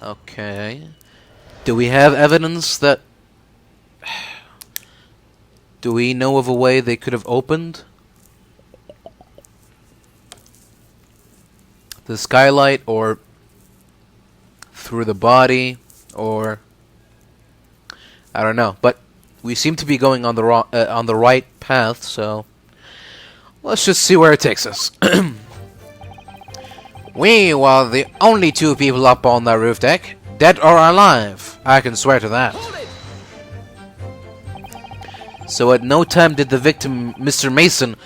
Okay. Do we have evidence that... Do we know of a way they could have opened the skylight, or through the body, or... I don't know, but we seem to be going on the right path, so let's just see where it takes us. We were the only two people up on the roof deck, dead or alive. I can swear to that. So at no time did the victim, Mr. Mason,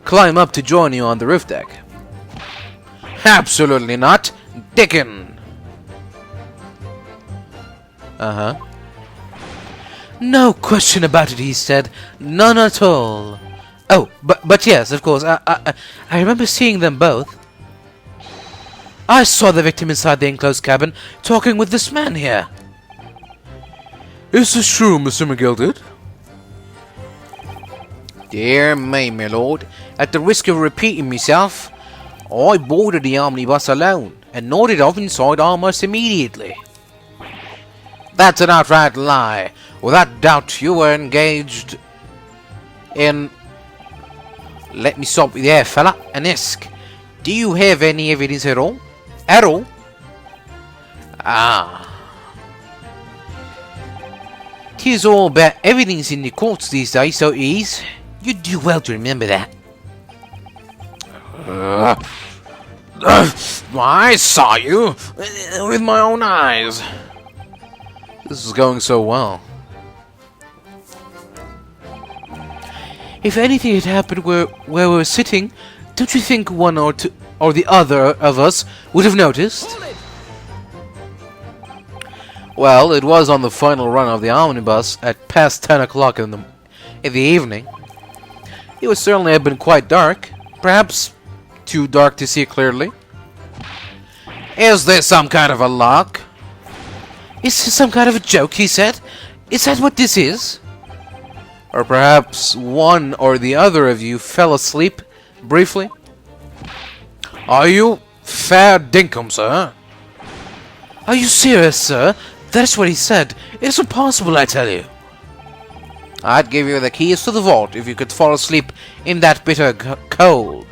climb up to join you on the roof deck? Absolutely not, Dickon. Uh-huh. No question about it, he said. None at all. Oh, but yes, of course. I remember seeing them both. I saw the victim inside the enclosed cabin, talking with this man here. Is this true, Mr. McGill? Dear me, my lord. At the risk of repeating myself, I boarded the omnibus alone, and nodded off inside almost immediately. That's an outright lie. Without doubt, you were engaged in... Let me stop you there, fella, and ask. Do you have any evidence at all? At all? Ah. 'Tis all about evidence in the courts these days, so it is. You'd do well to remember that. I saw you with my own eyes. This is going so well. If anything had happened where we were sitting, don't you think one or two or the other of us would have noticed? Well, it was on the final run of the omnibus at past 10 o'clock in the evening. It would certainly have been quite dark, perhaps too dark to see clearly. Is this some kind of a lark? Is this some kind of a joke, he said? Is that what this is? Or perhaps one or the other of you fell asleep briefly? Are you fair dinkum, sir? Are you serious, sir? That's what he said. It's impossible, I tell you. I'd give you the keys to the vault if you could fall asleep in that bitter cold.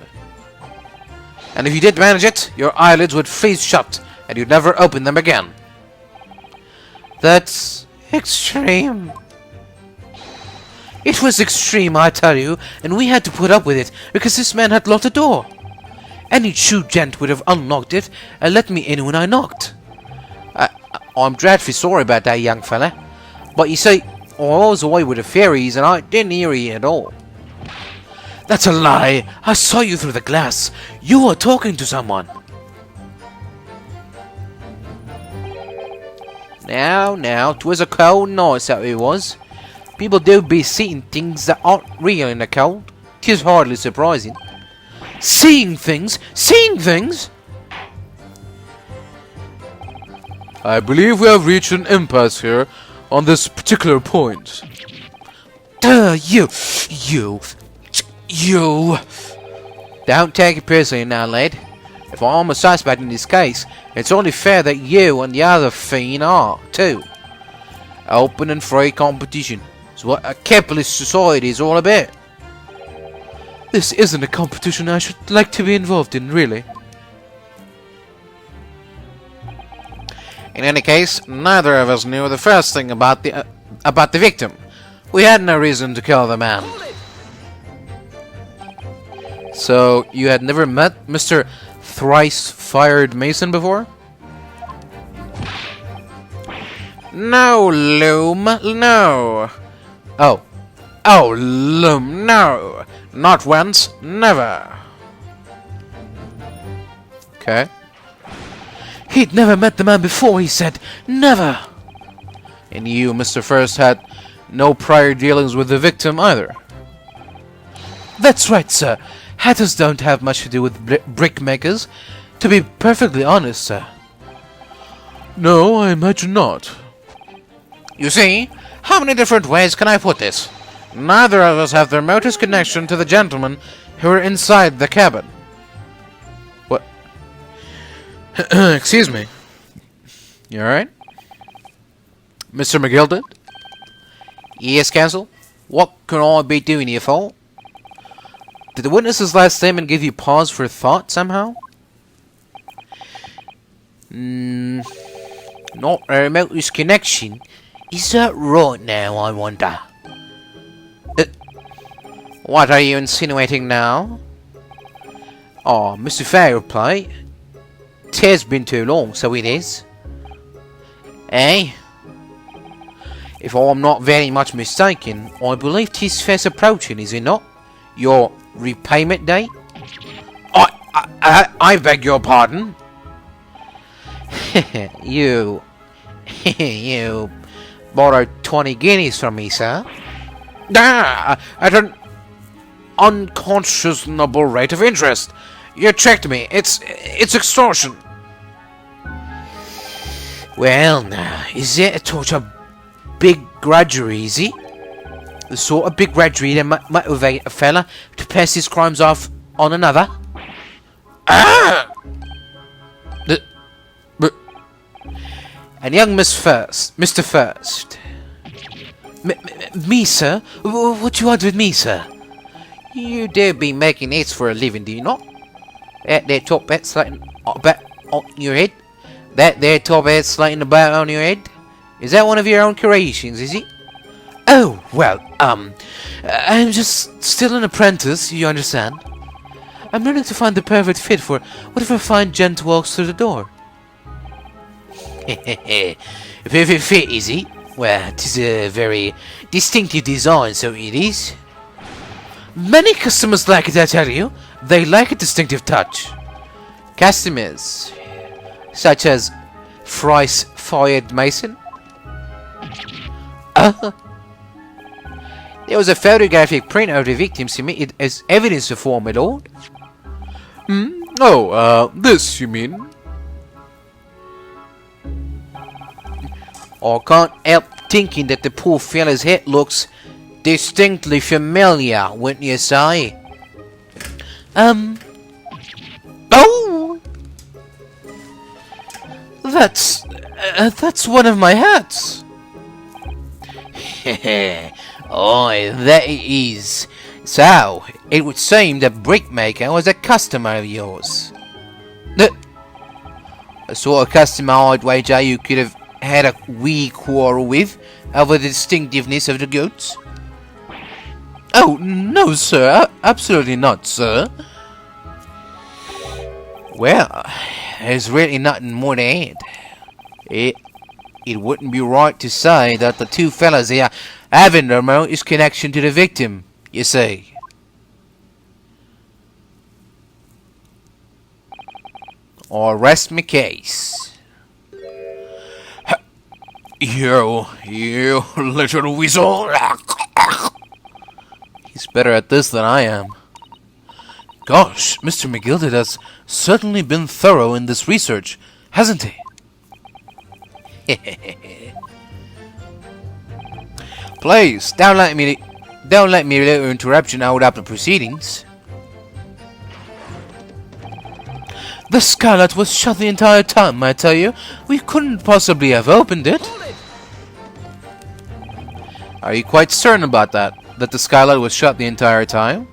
And if you did manage it, your eyelids would freeze shut, and you'd never open them again. That's extreme. It was extreme, I tell you, and we had to put up with it, because this man had locked the door. Any true gent would have unlocked it, and let me in when I knocked. I'm dreadfully sorry about that, young fella. But you see, I was away with the fairies, and I didn't hear you at all. That's a lie! I saw you through the glass. You were talking to someone. Now, 'twas a cold night, so it was. People do be seeing things that aren't real in the cold. 'Tis hardly surprising. Seeing things? Seeing things? I believe we have reached an impasse here on this particular point. You! Don't take it personally now, lad. If I'm a suspect in this case, it's only fair that you and the other fiend are, too. Open and free competition is what a capitalist society is all about. This isn't a competition I should like to be involved in, really. In any case, neither of us knew the first thing about the victim. We had no reason to kill the man. So, you had never met Mr. Thrice-Fired Mason before? No, Loom, no. Oh, Loom, no. Not once, never. Okay. He'd never met the man before, he said. Never. And you, Mr. First, had no prior dealings with the victim either. That's right, sir. Hatters don't have much to do with brickmakers. To be perfectly honest, sir. No, I imagine not. You see, how many different ways can I put this? Neither of us have the remotest connection to the gentlemen who were inside the cabin. What? Excuse me. You alright? Mr. McGilded? Yes, Counsel? What can I be doing here for? Did the witness's last statement give you pause for thought somehow? Not a remote connection. Is that right now, I wonder? What are you insinuating now? Oh, Mr. Fair replied. It has been too long, so it is. Eh? If I'm not very much mistaken, I believe 'tis fast approaching, is it not? Your repayment date? I beg your pardon? You borrowed 20 guineas from me, sir? At an unconscionable rate of interest. You tricked me. It's extortion. Well, now, is it a touch of big grudgery, is it? The sort of big grudgery that motivate a fella to pass his crimes off on another? And young Mr. First. Me, sir? What you want with me, sir? You do be making hits for a living, do you not? That there top hat slating about on your head? That there top hat slating about on your head? Is that one of your own creations, is it? Oh, well, I'm just still an apprentice, you understand? I'm learning to find the perfect fit for whatever fine gent walks through the door. Perfect fit, is it? Well, it is a very distinctive design, so it is. Many customers like it, I tell you. They like a distinctive touch. Customers, such as Thrice-Fired Mason. There was a photographic print of the victim submitted as evidence before, my lord. This, you mean? I can't help thinking that the poor fellow's head looks distinctly familiar, wouldn't you say? Oh! That's one of my hats! Aye, that it is. So, it would seem the brickmaker was a customer of yours. A sort of customer I'd wager you could have had a wee quarrel with over the distinctiveness of the goods? Oh, no, sir. Absolutely not, sir. Well, there's really nothing more to add. It wouldn't be right to say that the two fellas here having the remotest connection to the victim, you see. I'll rest my case. You little weasel. He's better at this than I am. Gosh, Mr. McGilded has certainly been thorough in this research, hasn't he? Please, don't let me interrupt you hold up the proceedings. The skylight was shut the entire time, I tell you. We couldn't possibly have opened it. Are you quite certain about that? That the skylight was shut the entire time?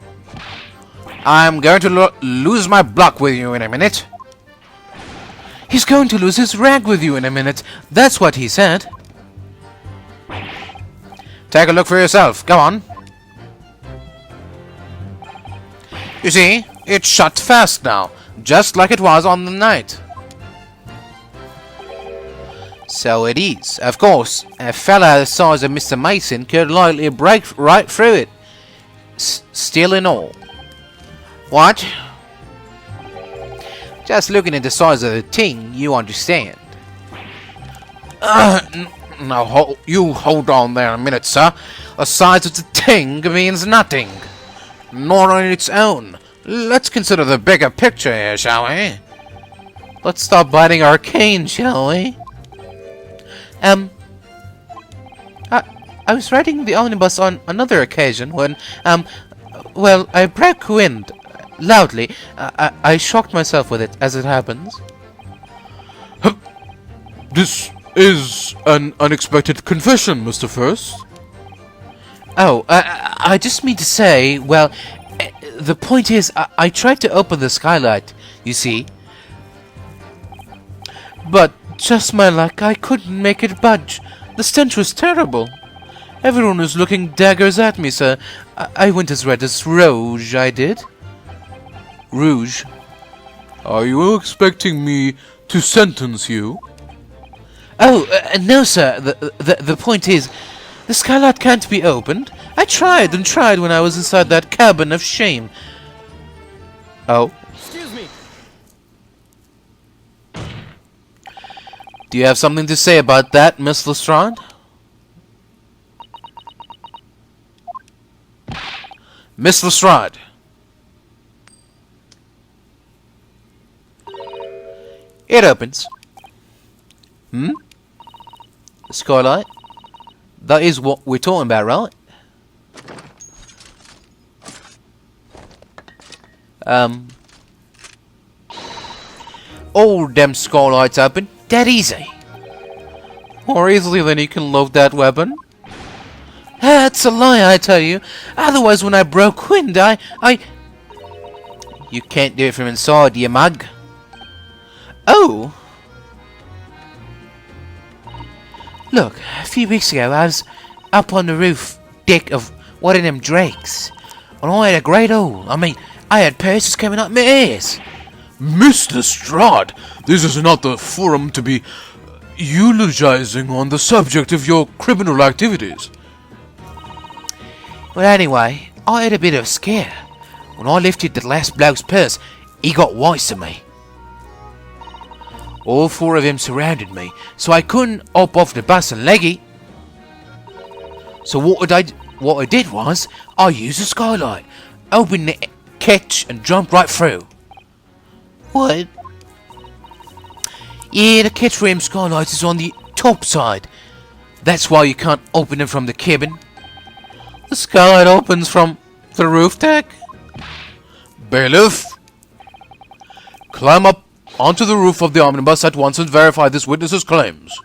I'm going to lose my block with you in a minute. He's going to lose his rag with you in a minute. That's what he said. Take a look for yourself. Go on. You see, it's shut fast now, just like it was on the night. So it is. Of course, a fella the size of Mr. Mason could likely break right through it. Steel and all. What? Just looking at the size of the thing, you understand. Now, you hold on there a minute, sir. The size of the thing means nothing. Not on its own. Let's consider the bigger picture here, shall we? Let's stop biting our cane, shall we? I was riding the omnibus on another occasion when, well, I broke wind. Loudly. I shocked myself with it, as it happens. This is an unexpected confession, Mr. First. Oh, I just mean to say, well, the point is, I tried to open the skylight, you see. But, just my luck, I couldn't make it budge. The stench was terrible. Everyone was looking daggers at me, sir. I went as red as rouge, I did. Rouge? Are you expecting me to sentence you? Oh, no, sir. The point is, the skylight can't be opened. I tried and tried when I was inside that cabin of shame. Oh? Excuse me. Do you have something to say about that, Miss Lestrade? Miss Lestrade. It opens. The skylight? That is what we're talking about, right? All them skylights open. That easy. More easily than you can load that weapon. That's a lie, I tell you. Otherwise, when I broke wind, I... You can't do it from inside, you mug. Oh! Look, a few weeks ago, I was up on the roof deck of one of them drakes. And I had a great hole. I mean, I had purses coming up my ears. Mr. Strahd, this is not the forum to be eulogizing on the subject of your criminal activities. Well, anyway, I had a bit of a scare. When I lifted the last bloke's purse, he got wise to me. All four of them surrounded me, so I couldn't hop off the bus and leggy. So what I did was, I used a skylight, opened the catch and jumped right through. What? Yeah, the catch frame skylight is on the top side. That's why you can't open it from the cabin. The skylight opens from the roof deck. Bailiff, climb up onto the roof of the omnibus at once and verify this witness's claims.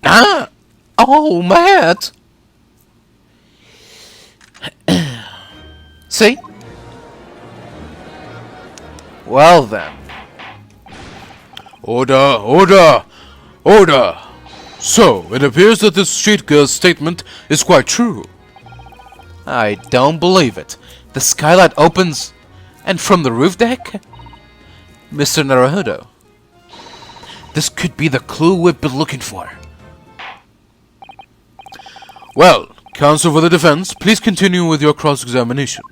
Ah! Oh, Matt! See? Well then. Order! Order! Order! So, it appears that this street girl's statement is quite true. I don't believe it. The skylight opens, and from the roof deck? Mr. Naruhodo, this could be the clue we've been looking for. Well, counsel for the defense, please continue with your cross-examination.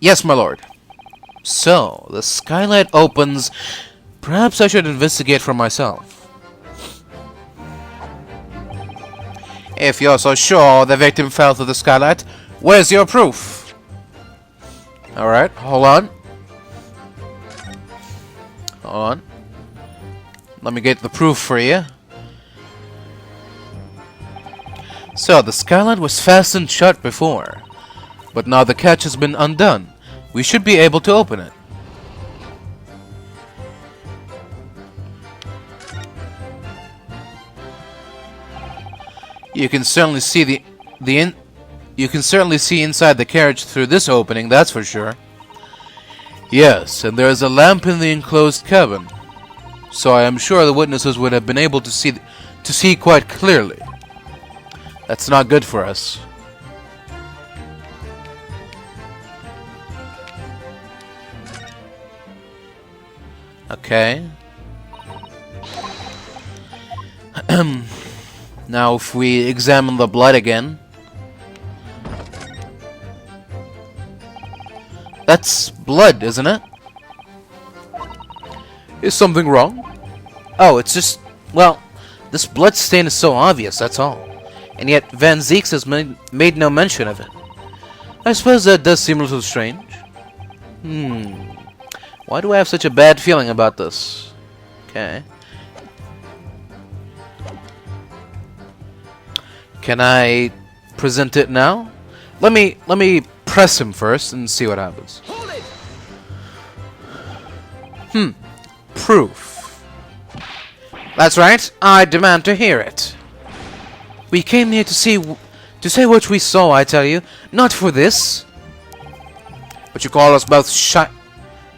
Yes, my lord. So, the skylight opens. Perhaps I should investigate for myself. If you're so sure the victim fell through the skylight, where's your proof? Alright, hold on. Hold on. Let me get the proof for you. So, the skylight was fastened shut before, but now the catch has been undone. We should be able to open it. You can certainly see you can certainly see inside the carriage through this opening, that's for sure. Yes, and there is a lamp in the enclosed cabin, so I am sure the witnesses would have been able to see quite clearly. That's not good for us. Okay. Now if we examine the blood again. That's blood, isn't it? Is something wrong? Oh, it's just... well, this blood stain is so obvious, that's all. And yet Van Zieks has made no mention of it. I suppose that does seem a little strange. Why do I have such a bad feeling about this? Okay. Can I present it now? Let me press him first and see what happens. Proof. That's right. I demand to hear it. We came here to say what we saw, I tell you. Not for this. But you call us both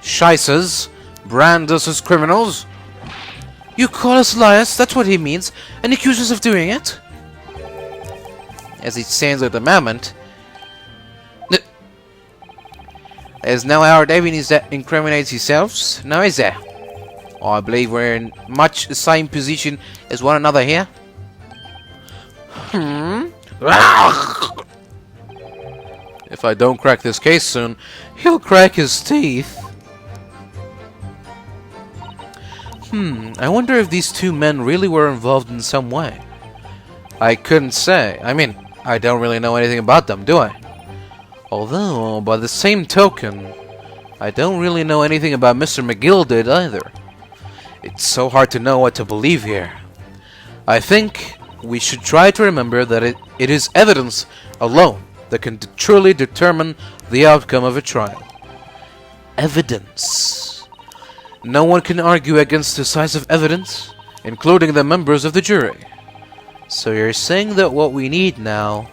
shysters, brand us as criminals. You call us liars, that's what he means, and accuse us of doing it? As it stands at the moment, there's no our evidence that incriminates yourselves, now is there? I believe we're in much the same position as one another here. If I don't crack this case soon, he'll crack his teeth. I wonder if these two men really were involved in some way. I couldn't say. I mean, I don't really know anything about them, do I? Although, by the same token, I don't really know anything about Mr. McGilded either. It's so hard to know what to believe here. I think we should try to remember that it is evidence alone that can truly determine the outcome of a trial. Evidence. No one can argue against decisive evidence, including the members of the jury. So you're saying that what we need now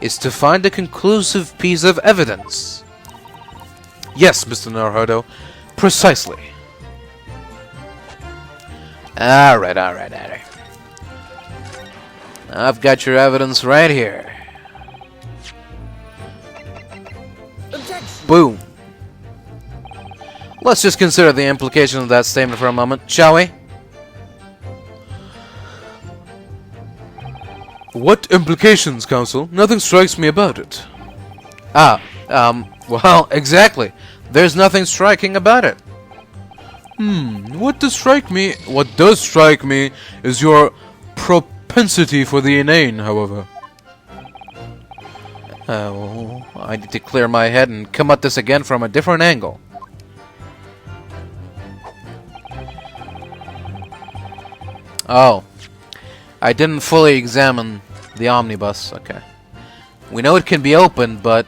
is to find a conclusive piece of evidence? Yes, Mr. Naruhodo, precisely. Alright. I've got your evidence right here. Boom. Let's just consider the implications of that statement for a moment, shall we? What implications, Counsel? Nothing strikes me about it. Well, exactly. There's nothing striking about it. What does strike me is your propensity for the inane, however. Well, I need to clear my head and come at this again from a different angle. Oh. I didn't fully examine the omnibus. Okay. We know it can be opened, but...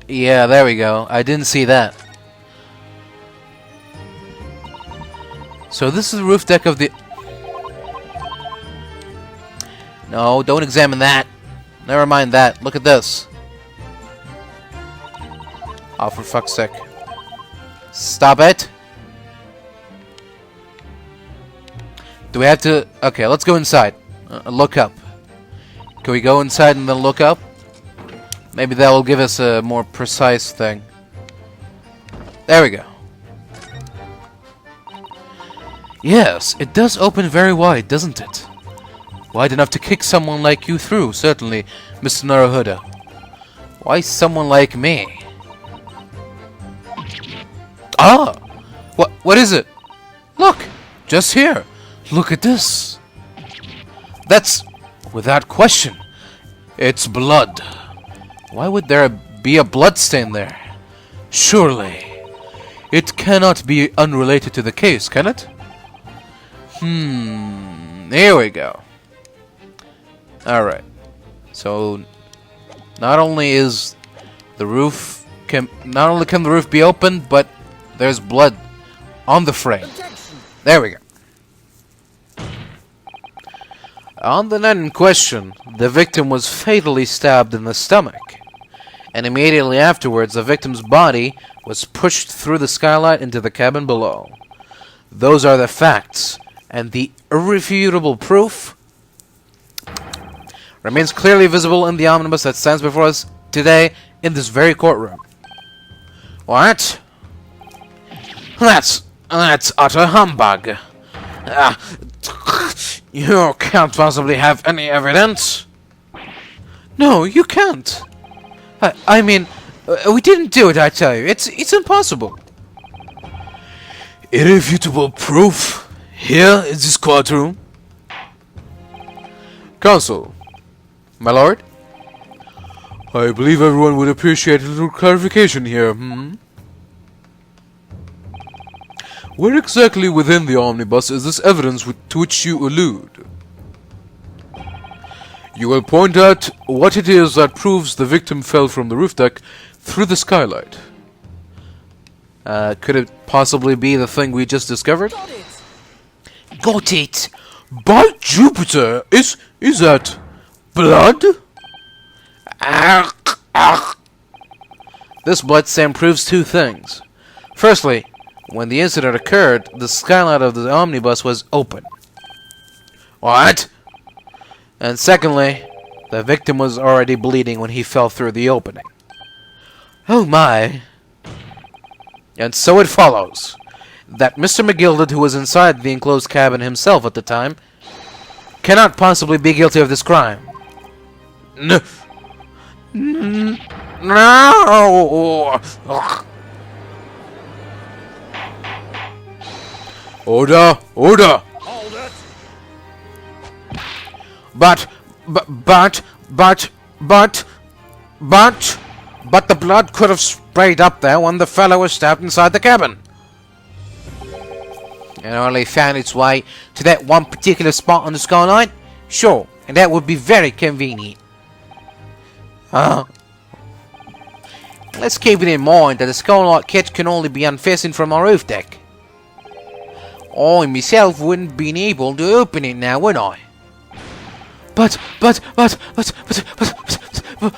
yeah, there we go. I didn't see that. So this is the roof deck of the... no, don't examine that. Never mind that. Look at this. Oh, for fuck's sake. Stop it. Do we have to... okay, let's go inside. Look up. Can we go inside and then look up? Maybe that will give us a more precise thing. There we go. Yes, it does open very wide, doesn't it? Wide enough to kick someone like you through, certainly, Mr. Naruhodo. Why someone like me? Ah! What is it? Look! Just here! Look at this! That's... without question. It's blood. Why would there be a blood stain there? Surely. It cannot be unrelated to the case, can it? Here we go. Alright. So, not only is the roof... not only can the roof be opened, but there's blood on the frame. There we go. On the night in question, the victim was fatally stabbed in the stomach, and immediately afterwards the victim's body was pushed through the skylight into the cabin below. Those are the facts, and the irrefutable proof remains clearly visible in the omnibus that stands before us today in this very courtroom. What? That's utter humbug. You can't possibly have any evidence. No, you can't. I mean, we didn't do it, I tell you. It's impossible. Irrefutable proof? Here in this courtroom? Counsel. My lord? I believe everyone would appreciate a little clarification here, Where exactly within the omnibus is this evidence to which you allude? You will point out what it is that proves the victim fell from the roof deck through the skylight. Could it possibly be the thing we just discovered? Got it. Got it! By Jupiter! Is that blood? This blood stain proves two things. Firstly, when the incident occurred, the skylight of the omnibus was open. What? And secondly, the victim was already bleeding when he fell through the opening. Oh my! And so it follows that Mr. McGilded, who was inside the enclosed cabin himself at the time, cannot possibly be guilty of this crime. No! Order! Order! Hold it. But the blood could have sprayed up there when the fellow was stabbed inside the cabin. And only found its way to that one particular spot on the skyline? Sure, and that would be very convenient. Let's keep it in mind that a skylight catch can only be unfastened from our roof deck. I myself wouldn't been able to open it now, would I? But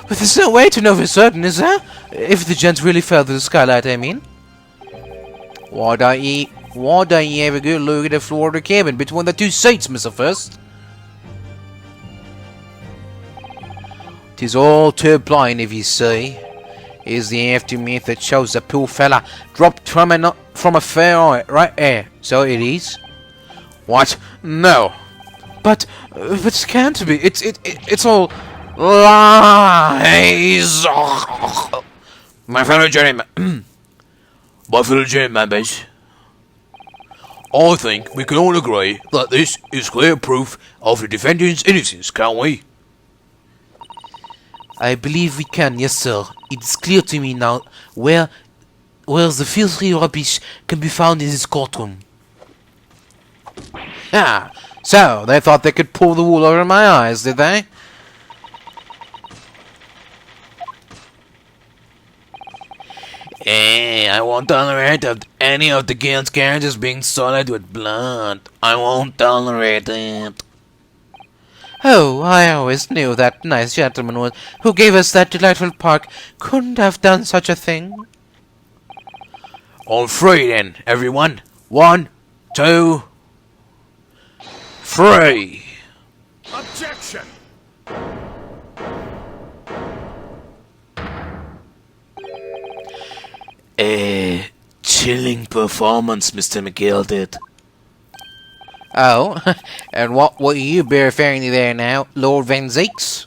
there's no way to know for certain, is there? If the gent really fell through the skylight, I mean. Why don't you have a good look at the floor of the cabin between the two seats, Mr. First? 'Tis all too plain, if you see. Is the aftermath that shows the poor fella dropped from a fair height, right there. So it is. What? No. But it can't be. It's all lies. My fellow jurymen, members, I think we can all agree that this is clear proof of the defendant's innocence, can't we? I believe we can, yes sir. It's clear to me now where the filthy rubbish can be found in this courtroom. Ah, so they thought they could pull the wool over my eyes, did they? I won't tolerate any of the guilt's carriages being soiled with blood. I won't tolerate it. Oh, I always knew that nice gentleman who gave us that delightful park couldn't have done such a thing. On three then, everyone. 1, 2, 3. Objection. A chilling performance, Mr. McGilded. Oh, and what will you be referring to there now, Lord Van Zeeks?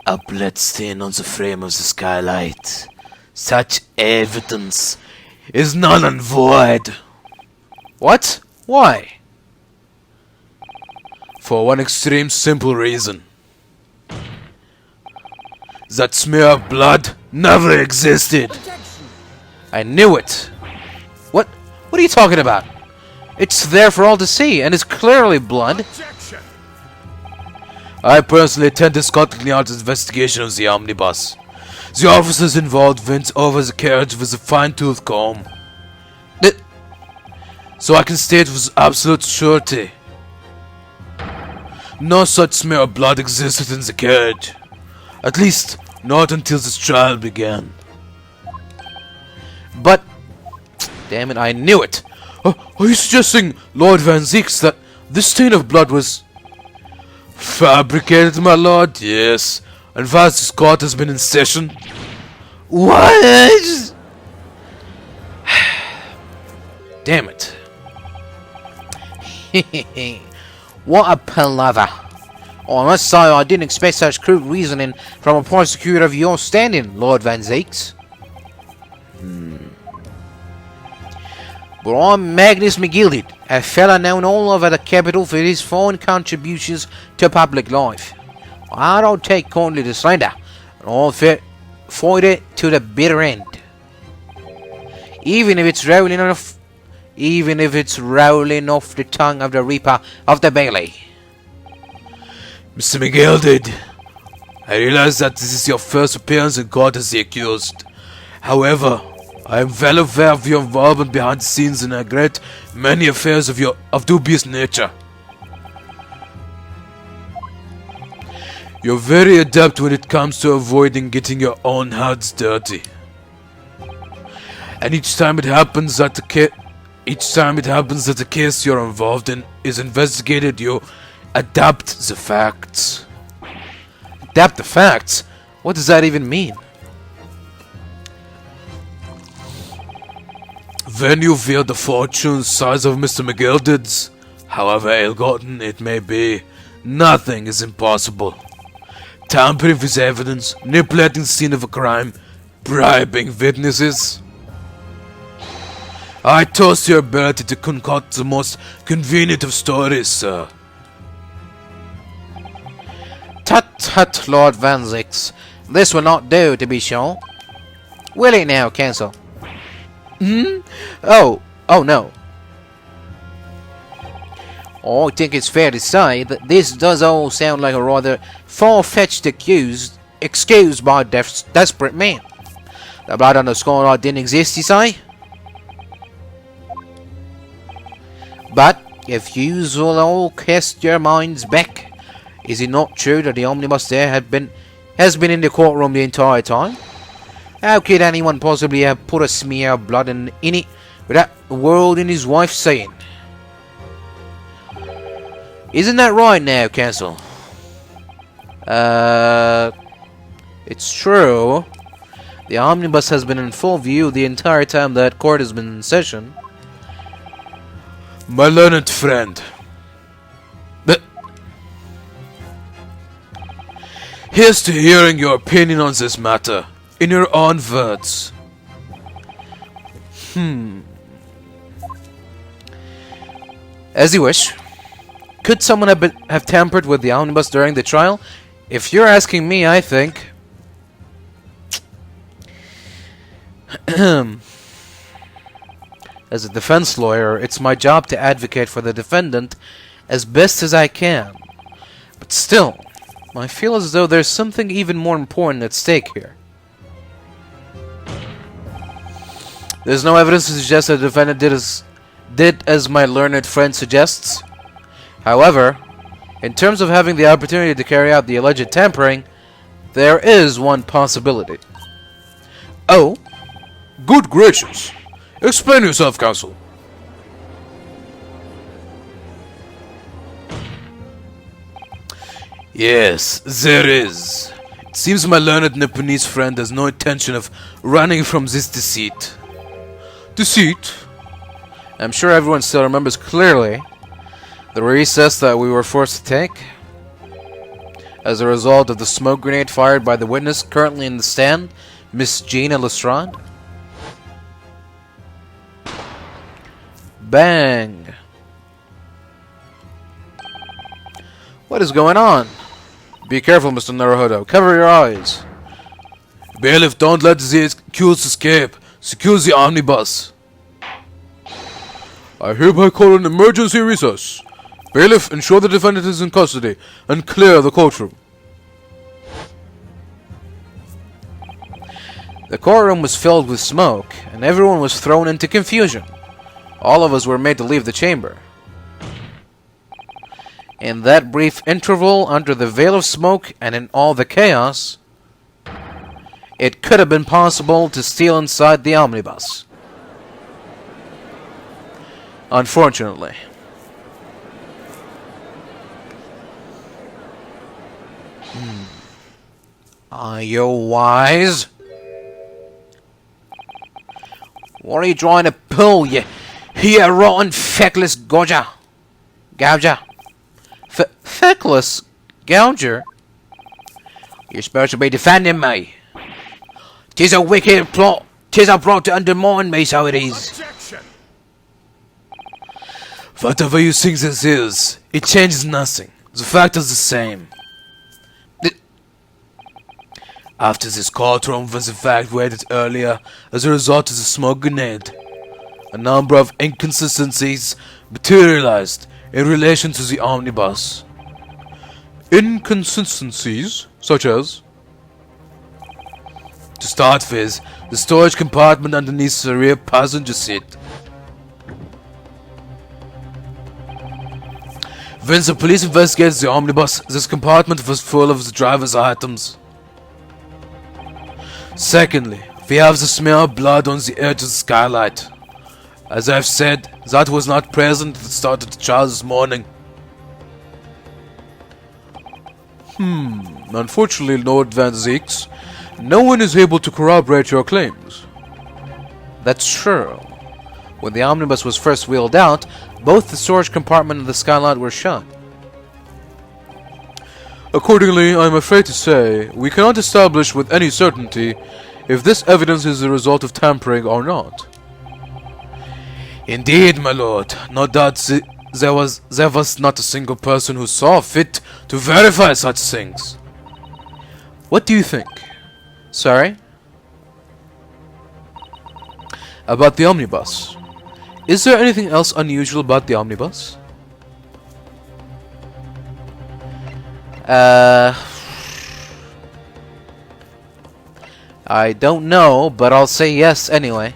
A bloodstain on the frame of the skylight. Such evidence is null and void. What? Why? For one extreme simple reason. That smear of blood never existed. Objection. I knew it. What are you talking about? It's there for all to see, and it's clearly blood. Objection. I personally attended Scotland Yard's investigation of the omnibus. The officers involved went over the carriage with a fine-tooth comb. So I can state with absolute surety. No such smear of blood existed in the carriage. At least, not until this trial began. But, damn it, I knew it! Are you suggesting, Lord Van Zeeks, that this stain of blood was fabricated, my lord? Yes, and whilst this court has been in session. What? Damn it. What a palaver. Oh, I must say I didn't expect such crude reasoning from a prosecutor of your standing, Lord Van Zeeks. But I'm Magnus McGilded, a fella known all over the capital for his fine contributions to public life. I don't take kindly to slander, and I'll fight it to the bitter end. Even if it's rolling off the tongue of the Reaper of the Bailey. Mr. Miguel did. I realize that this is your first appearance in court as the accused. However, I am well aware of your involvement behind the scenes in a great many affairs of dubious nature. You're very adept when it comes to avoiding getting your own hands dirty. And each time it happens that the case you're involved in is investigated, you adapt the facts. Adapt the facts? What does that even mean? When you view the fortune size of Mr. McGilded's, however ill-gotten it may be, nothing is impossible. Tampering with evidence, manipulating the scene of a crime, bribing witnesses. I toast your ability to concoct the most convenient of stories, sir. Tut tut, Lord Van Zix. This will not do, to be sure. Will it now, Counsel? Oh no. I think it's fair to say that this does all sound like a rather far-fetched excuse by a desperate man. The blood on the skylight didn't exist, you say? But if you will all cast your minds back, is it not true that the omnibus there has been in the courtroom the entire time? How could anyone possibly have put a smear of blood in it without the world and his wife saying? Isn't that right now, Counsel? It's true. The omnibus has been in full view the entire time that court has been in session. My learned friend. Here's to hearing your opinion on this matter, in your own words. As you wish. Could someone have tampered with the omnibus during the trial? If you're asking me, I think... As a defense lawyer, it's my job to advocate for the defendant as best as I can. But still, I feel as though there's something even more important at stake here. There's no evidence to suggest that the defendant did as my learned friend suggests. However, in terms of having the opportunity to carry out the alleged tampering, there is one possibility. Oh? Good gracious! Explain yourself, Counsel. Yes, there is. It seems my learned Nipponese friend has no intention of running from this deceit. Deceit? I'm sure everyone still remembers clearly the recess that we were forced to take as a result of the smoke grenade fired by the witness currently in the stand, Miss Gina Lestrade. Bang! What is going on? Be careful, Mr. Naruhodo. Cover your eyes. Bailiff, don't let the accused escape. Secure the omnibus. I hereby call an emergency recess. Bailiff, ensure the defendant is in custody and clear the courtroom. The courtroom was filled with smoke, and everyone was thrown into confusion. All of us were made to leave the chamber. In that brief interval under the veil of smoke and in all the chaos, it could have been possible to steal inside the omnibus. Unfortunately. Are you wise? What are you trying to pull, you here rotten feckless gouger? Feckless gouger? You're supposed to be defending me. 'Tis a wicked plot. 'Tis a plot to undermine me, so it is. Objection! Whatever you think this is, it changes nothing. The fact is the same. After this courtroom was evacuated earlier as a result of the smoke grenade, a number of inconsistencies materialized in relation to the omnibus. Inconsistencies, such as... To start with, the storage compartment underneath the rear passenger seat. When the police investigated the omnibus, this compartment was full of the driver's items. Secondly, we have the smear of blood on the edge of the skylight. As I've said, that was not present at the start of the trial this morning. Unfortunately, Lord Van Zeeks, no one is able to corroborate your claims. That's true. When the omnibus was first wheeled out, both the storage compartment and the skylight were shut. Accordingly, I am afraid to say, we cannot establish with any certainty if this evidence is the result of tampering or not. Indeed, my lord, no doubt there was not a single person who saw fit to verify such things. What do you think? Sorry? About the omnibus. Is there anything else unusual about the omnibus? I don't know, but I'll say yes anyway.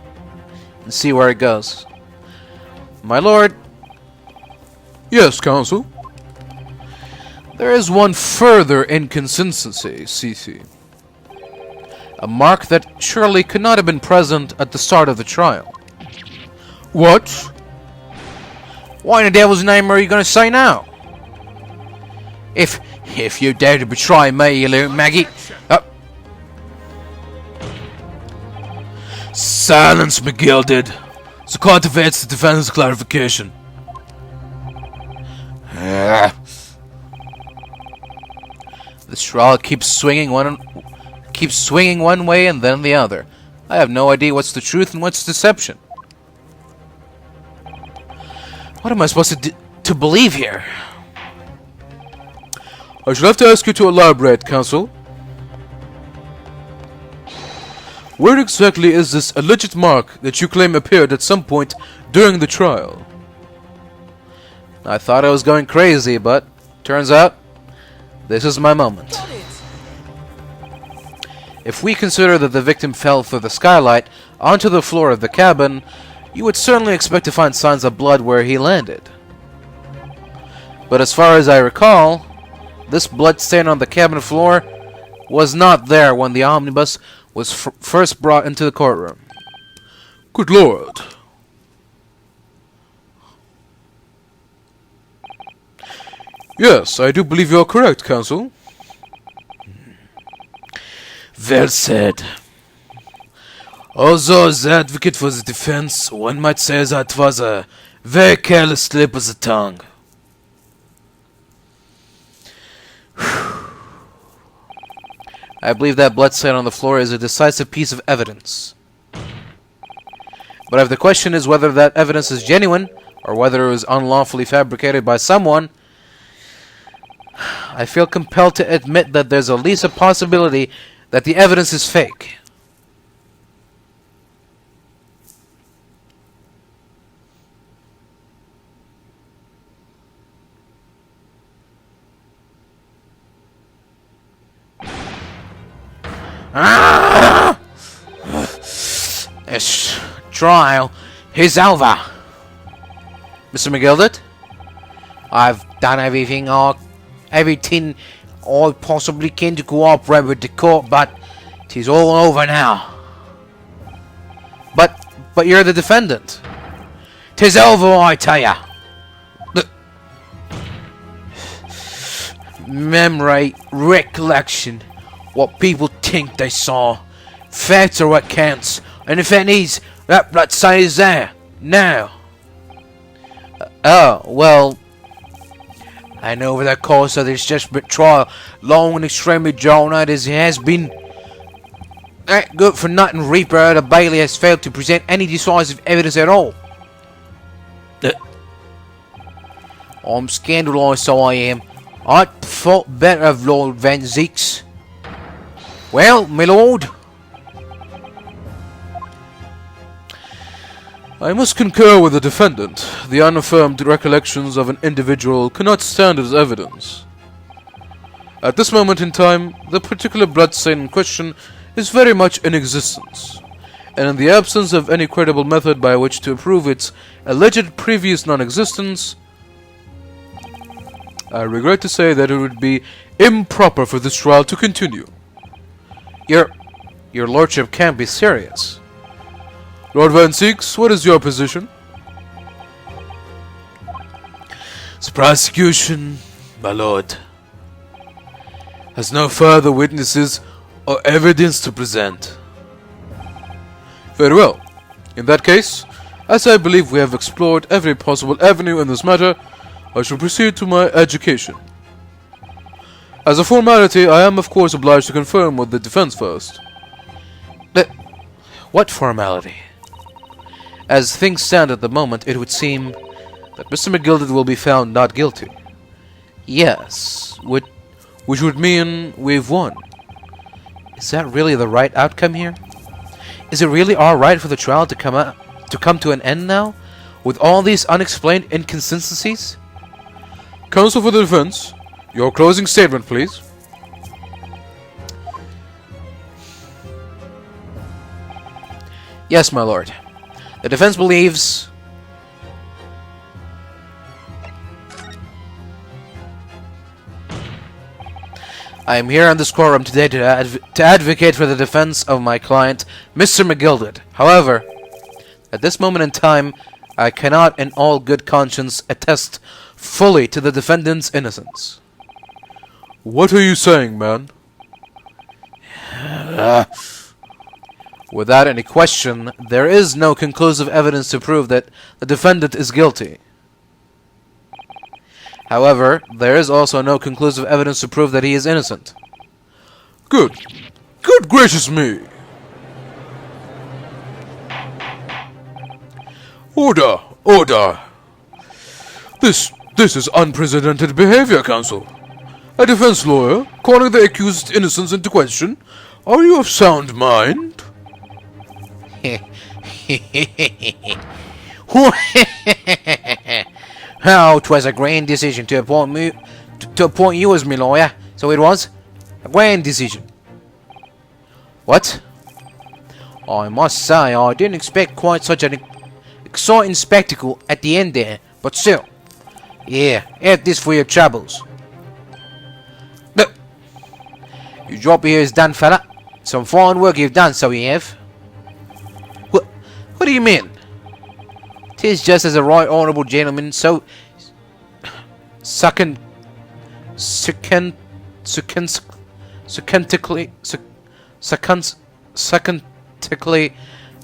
And see where it goes. My lord, Yes, counsel. there is one further inconsistency, CC. A mark that surely could not have been present at the start of the trial. What? Why in the devil's name are you going to say now? If you dare to betray me, you little maggot. Silence, McGilded. The court awaits the defendant's clarification. This trial keeps swinging one way and then the other. I have no idea what's the truth and what's deception. What am I supposed to believe here? I shall have to ask you to elaborate, counsel. Where exactly is this alleged mark that you claim appeared at some point during the trial? I thought I was going crazy, but turns out this is my moment. If we consider that the victim fell through the skylight onto the floor of the cabin, you would certainly expect to find signs of blood where he landed. But as far as I recall, this blood stain on the cabin floor was not there when the omnibus was first brought into the courtroom. Good lord. Yes, I do believe you are correct, counsel. Well said. Although as the advocate for the defense, one might say that was a very careless slip of the tongue. I believe that blood stain on the floor is a decisive piece of evidence. But if the question is whether that evidence is genuine, or whether it was unlawfully fabricated by someone, I feel compelled to admit that there's at least a possibility that the evidence is fake. This trial is over. Mr. McGilded, I've done everything I possibly can to cooperate with the court, but it is all over now. But you're the defendant. 'Tis over, I tell ya. Memory, recollection, what people think they saw. Facts are what counts, and if it needs, that blood stain is there, now. Oh, well, I know over the course of this desperate trial, long and extremely drawn out as it has been, that good-for-nothing Reaper out of Bailey has failed to present any decisive evidence at all. I'm scandalised, so I am. I'd thought better of Lord Van Zeeks. Well, my lord, I must concur with the defendant. The unaffirmed recollections of an individual cannot stand as evidence. At this moment in time, the particular blood stain in question is very much in existence, and in the absence of any credible method by which to prove its alleged previous non-existence, I regret to say that it would be improper for this trial to continue. Your lordship can't be serious. Lord Van Seeks, what is your position? The prosecution, my lord, has no further witnesses or evidence to present. Very well. In that case, as I believe we have explored every possible avenue in this matter, I shall proceed to my education. As a formality, I am of course obliged to confirm with the defense first. What formality? As things stand at the moment, it would seem that Mr. McGilded will be found not guilty. Yes, Which would mean we've won. is that really the right outcome here? Is it really alright for the trial to come to an end now? With all these unexplained inconsistencies? Counsel for the defense, your closing statement, please. Yes, my lord. The defense believes... I am here in this courtroom today to advocate for the defense of my client, Mr. McGilded. However, at this moment in time, I cannot in all good conscience attest fully to the defendant's innocence. What are you saying, man? Without any question, there is no conclusive evidence to prove that the defendant is guilty. However, there is also no conclusive evidence to prove that he is innocent. Good. Good gracious me! Order! Order! This is unprecedented behavior, counsel. A defense lawyer calling the accused's innocence into question. Are you of sound mind? How 'twas a grand decision to appoint you as my lawyer. So it was a grand decision. What? I must say I didn't expect quite such an exciting spectacle at the end there, but still, yeah, have this for your troubles. Look, your job here is done, fella. Some fine work you've done, so you have. What do you mean? 'Tis just as a right honourable gentleman, so succantically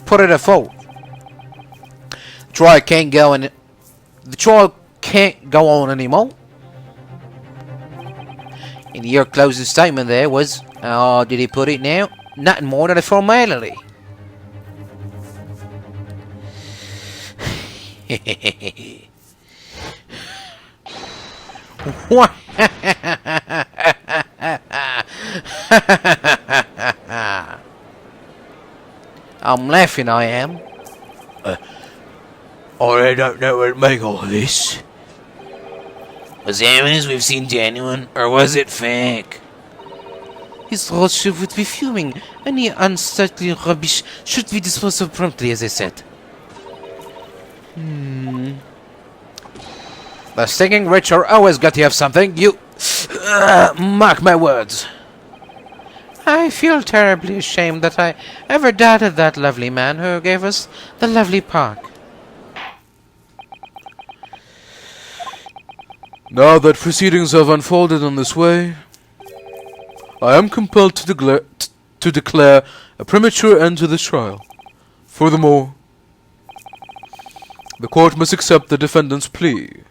put it afoot. The trial can't go on anymore. And your closing statement there was, how did he put it now? Nothing more than a formality. What? I'm laughing, I am. I don't know what to make of all this. Was the evidence we've seen genuine, or was it fake? His lordship would be fuming. Any unsightly rubbish should be disposed of promptly, as I said. The stinking rich are always got to have something. You... mark my words. I feel terribly ashamed that I ever doubted that lovely man who gave us the lovely park. Now that proceedings have unfolded in this way, I am compelled to declare a premature end to this trial. Furthermore, the court must accept the defendant's plea.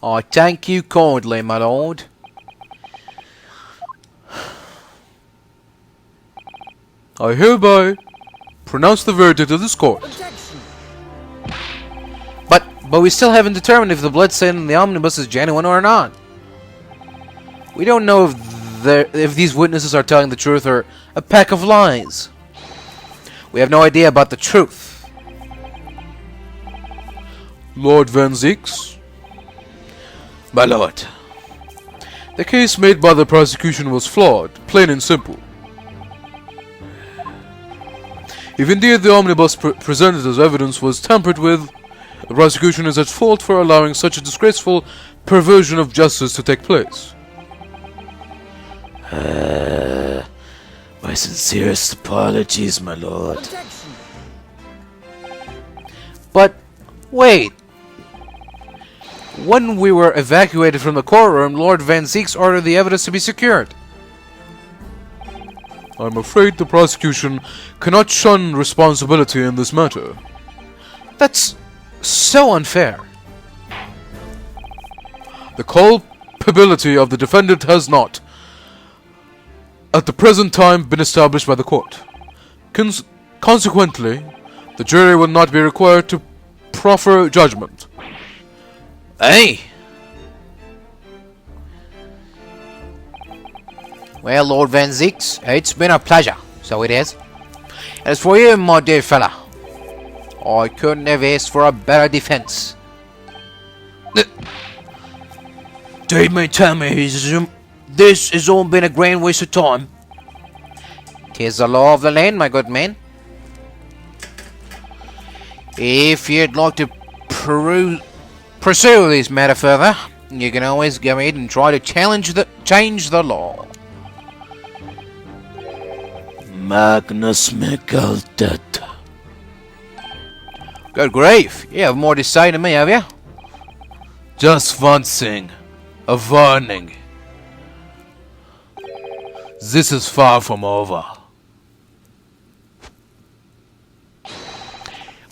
I thank you kindly, my lord. I hereby pronounce the verdict of this court. But we still haven't determined if the blood stain in the omnibus is genuine or not. We don't know if these witnesses are telling the truth or a pack of lies. We have no idea about the truth. Lord Van Zeeks? My lord. The case made by the prosecution was flawed, plain and simple. If indeed the omnibus presented as evidence was tampered with, the prosecution is at fault for allowing such a disgraceful perversion of justice to take place. My sincerest apologies, my lord. But, wait. When we were evacuated from the courtroom, Lord Van Zeeks ordered the evidence to be secured. I'm afraid the prosecution cannot shun responsibility in this matter. That's so unfair. The culpability of the defendant has not, at the present time, been established by the court. Consequently, the jury will not be required to proffer judgment. Hey! Well, Lord Van Zeeks, it's been a pleasure, so it is. As for you, my dear fella, I couldn't have asked for a better defense. Do you mean tell me this has all been a grand waste of time? 'Tis the law of the land, my good man. If you'd like to pursue this matter further, you can always go ahead and try to change the law. Magnus Migueldid. Good grief, you have more to say to me, have you? Just one thing. A warning. This is far from over.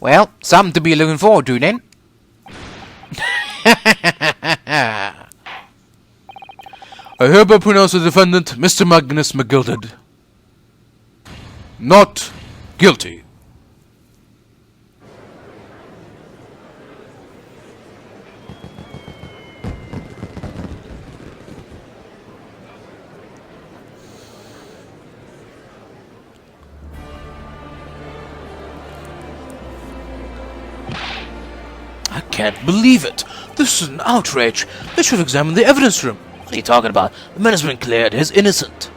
Well, something to be looking forward to then. I hereby pronounce the defendant, Mr. Magnus Migueldid, not guilty. I can't believe it. This is an outrage. They should examine the evidence room. What are you talking about? The man has been cleared. He's innocent.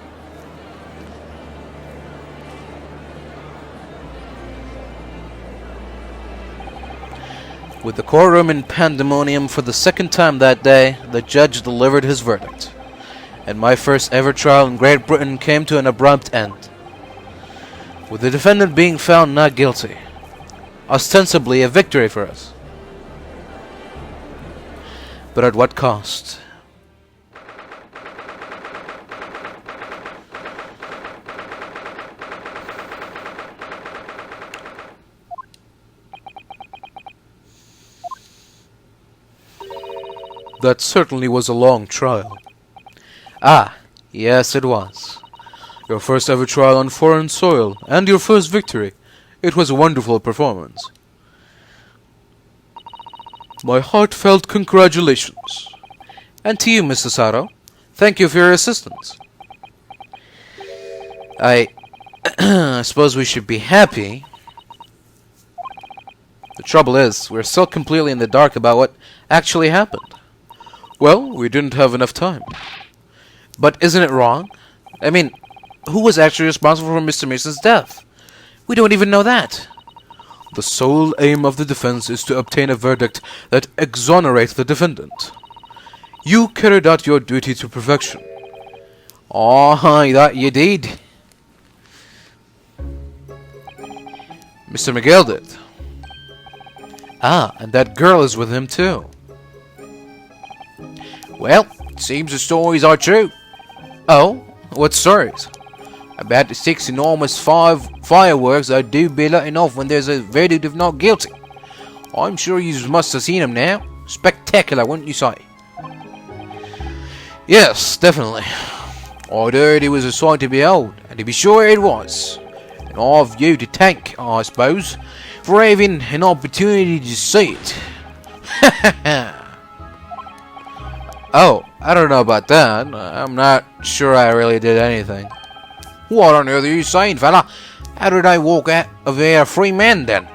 With the courtroom in pandemonium for the second time that day, the judge delivered his verdict, and my first ever trial in Great Britain came to an abrupt end, with the defendant being found not guilty. Ostensibly a victory for us. But at what cost? That certainly was a long trial. Ah, yes it was. Your first ever trial on foreign soil, and your first victory. It was a wonderful performance. My heartfelt congratulations. And to you, Mr. Sato. Thank you for your assistance. I suppose we should be happy. The trouble is, we're still completely in the dark about what actually happened. Well, we didn't have enough time. But isn't it wrong? I mean, who was actually responsible for Mr. Mason's death? We don't even know that. The sole aim of the defense is to obtain a verdict that exonerates the defendant. You carried out your duty to perfection. Aye, that you did. Mr. Miguel did. Ah, and that girl is with him too. Well, it seems the stories are true. Oh, what stories? About the 6 enormous fireworks that do be letting off when there's a verdict of not guilty. I'm sure you must have seen them now. Spectacular, wouldn't you say? Yes, definitely. I'd heard it was a sight to behold, and to be sure it was. And I've you to thank, I suppose, for having an opportunity to see it. Oh, I don't know about that. I'm not sure I really did anything. What on earth are you saying, fella? How did I walk out of there a free man, then?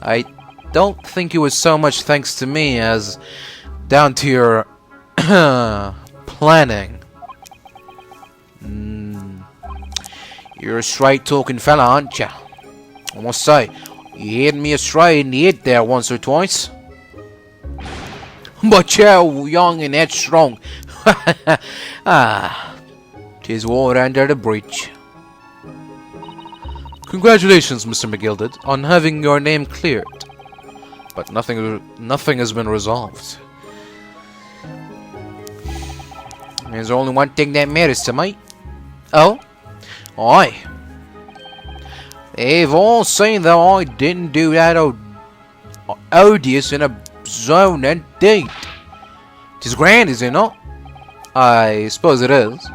I don't think it was so much thanks to me as down to your planning. You're a straight-talking fella, aren't you? I must say, you hit me astray in the head there once or twice. But you're young and headstrong. Ah, 'tis water under the bridge. Congratulations, Mr. McGilded, on having your name cleared. But nothing has been resolved. There's only one thing that matters to me. Oh? Aye. They've all seen that I didn't do that odious in a zone indeed. 'Tis grand, is it not? I suppose it is.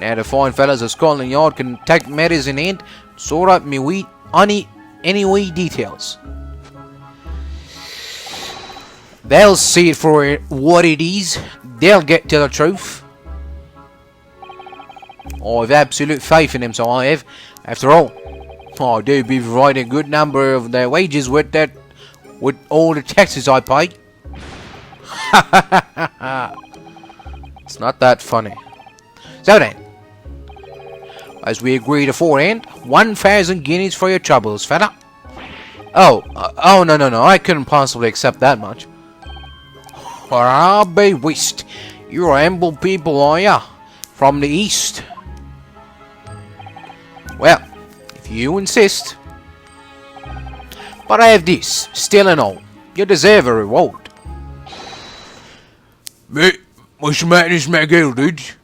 Now the fine fellas of Scotland Yard can take matters in hand, sort out me any wee details. They'll see it for what it is. They'll get to the truth. I've absolute faith in them, so I have. After all, I do be providing a good number of their wages with all the taxes I pay. It's not that funny. So then, as we agreed aforehand, 1,000 guineas for your troubles, fella. Oh, no, I couldn't possibly accept that much. Or I'll be whist. You're humble people, are ya? From the east. Well, if you insist. But I have this, still and all. You deserve a reward. What's the matter, Miss McGilded?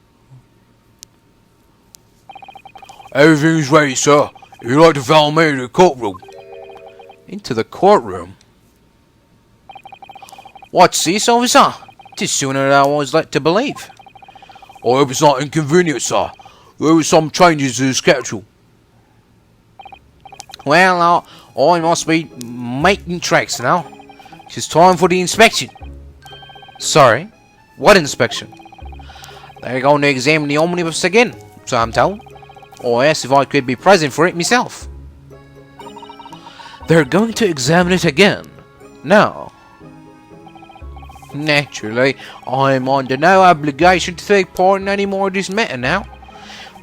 Everything's ready, sir. If you'd like to follow me to the courtroom. Into the courtroom? What's this, officer? 'Tis sooner than I was led to believe. I hope it's not inconvenient, sir. There were some changes to the schedule. Well, I must be making tracks now. 'Tis time for the inspection. Sorry? What inspection? They're going to examine the omnibus again, so I'm told. I asked if I could be present for it myself. They're going to examine it again? No. Naturally, I'm under no obligation to take part in any more of this matter now.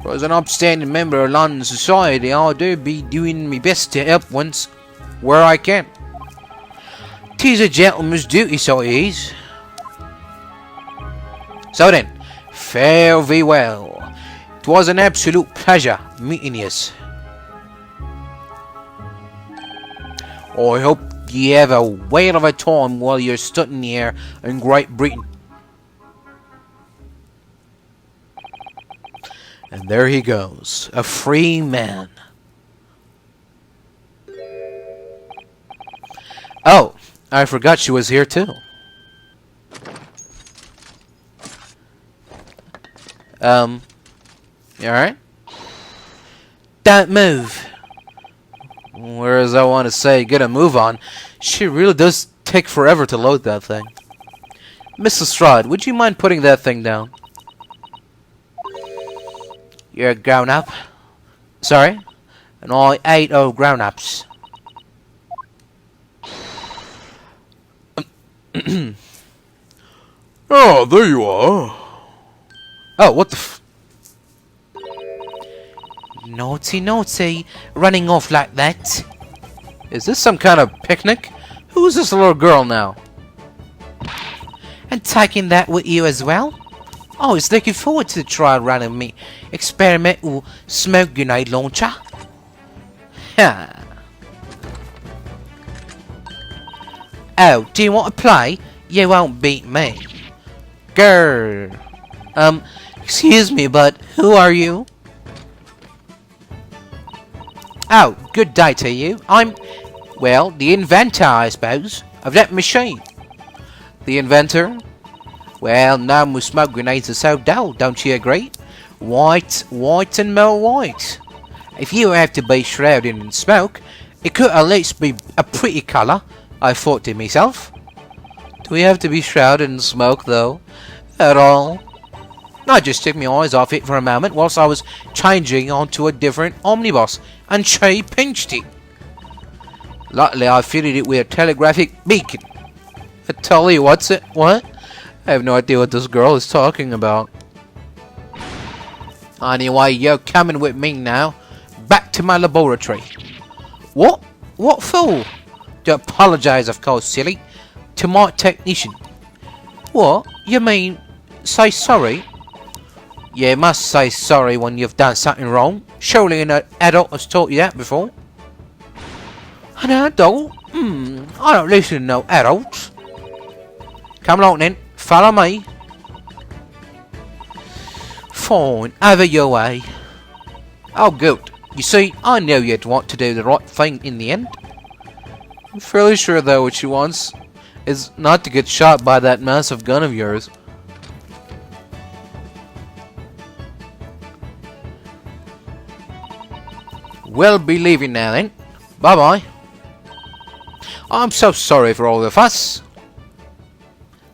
For as an upstanding member of London society, I do be doing my best to help once where I can. 'Tis a gentleman's duty, so it is. So then, fare thee well. 'Twas an absolute pleasure meeting yous. I hope ye have a whale of a time while you're studying here in Great Britain. And there he goes, a free man. Oh, I forgot she was here too. You alright? Don't move. Whereas I want to say, get a move on. She really does take forever to load that thing. Mrs. Strahd, would you mind putting that thing down? You're a grown-up. Sorry? And I hate old grown-ups. Oh, there you are. Oh, what the f... Naughty, naughty. Running off like that. Is this some kind of picnic? Who's this little girl now? And taking that with you as well? I was looking forward to the trial running me experimental smoke grenade launcher. Ha. Oh, do you want to play? You won't beat me. Grrr. Excuse me, but who are you? Oh, good day to you. I'm, well, the inventor, I suppose, of that machine. The inventor? Well, no more smoke grenades are so dull, don't you agree? White, white and more white. If you have to be shrouded in smoke, it could at least be a pretty colour, I thought to myself. Do we have to be shrouded in smoke, though? At all. I just took my eyes off it for a moment whilst I was changing onto a different omnibus, and she pinched it. Luckily, I fitted it with a telegraphic beacon. I tell you, what's it? What? I have no idea what this girl is talking about. Anyway, you're coming with me now. Back to my laboratory. What? What for? To apologize, of course, silly. To my technician. What? You mean, say sorry? You must say sorry when you've done something wrong. Surely an adult has taught you that before. An adult? I don't listen to no adults. Come along then, follow me. Fine, have it your way. Oh good. You see, I know you'd want to do the right thing in the end. I'm fairly sure though what she wants is not to get shot by that massive gun of yours. We'll be leaving now then. Bye bye. I'm so sorry for all the fuss.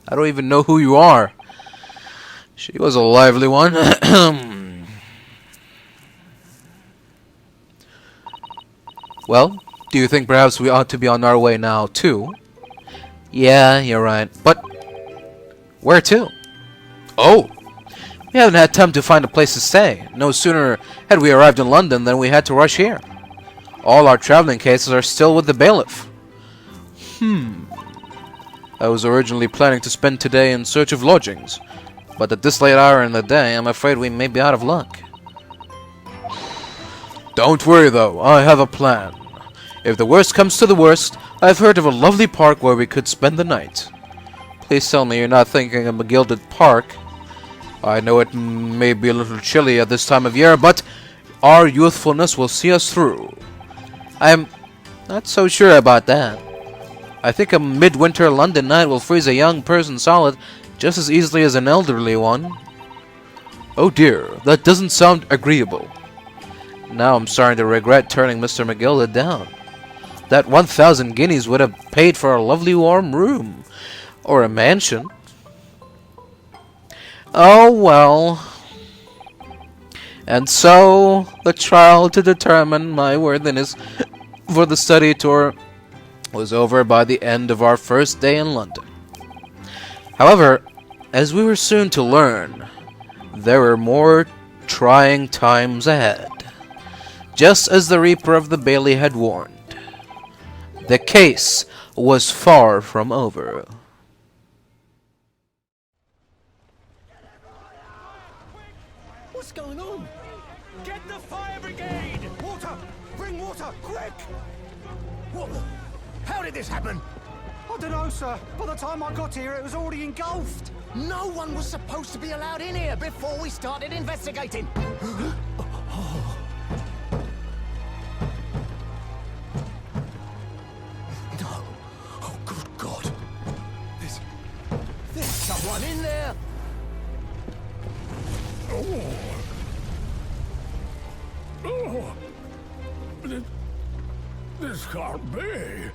I don't even know who you are. She was a lively one. Well, do you think perhaps we ought to be on our way now too? Yeah, you're right. But where to? Oh! We haven't had time to find a place to stay. No sooner had we arrived in London than we had to rush here. All our traveling cases are still with the bailiff. I was originally planning to spend today in search of lodgings, but at this late hour in the day, I'm afraid we may be out of luck. Don't worry though, I have a plan. If the worst comes to the worst, I've heard of a lovely park where we could spend the night. Please tell me you're not thinking of a gilded park. I know it may be a little chilly at this time of year, but our youthfulness will see us through. I'm not so sure about that. I think a midwinter London night will freeze a young person solid just as easily as an elderly one. Oh dear, that doesn't sound agreeable. Now I'm starting to regret turning Mr. McGilda down. That 1,000 guineas would have paid for a lovely warm room. Or a mansion. Oh well. And so, the trial to determine my worthiness for the study tour was over by the end of our first day in London. However, as we were soon to learn, there were more trying times ahead. Just as the Reaper of the Bailey had warned, the case was far from over. What's going on? Get the fire brigade! Water! Bring water, quick! What the? How did this happen? I don't know, sir. By the time I got here, it was already engulfed. No one was supposed to be allowed in here before we started investigating. No. Oh, good God. There's someone in there. This can't be.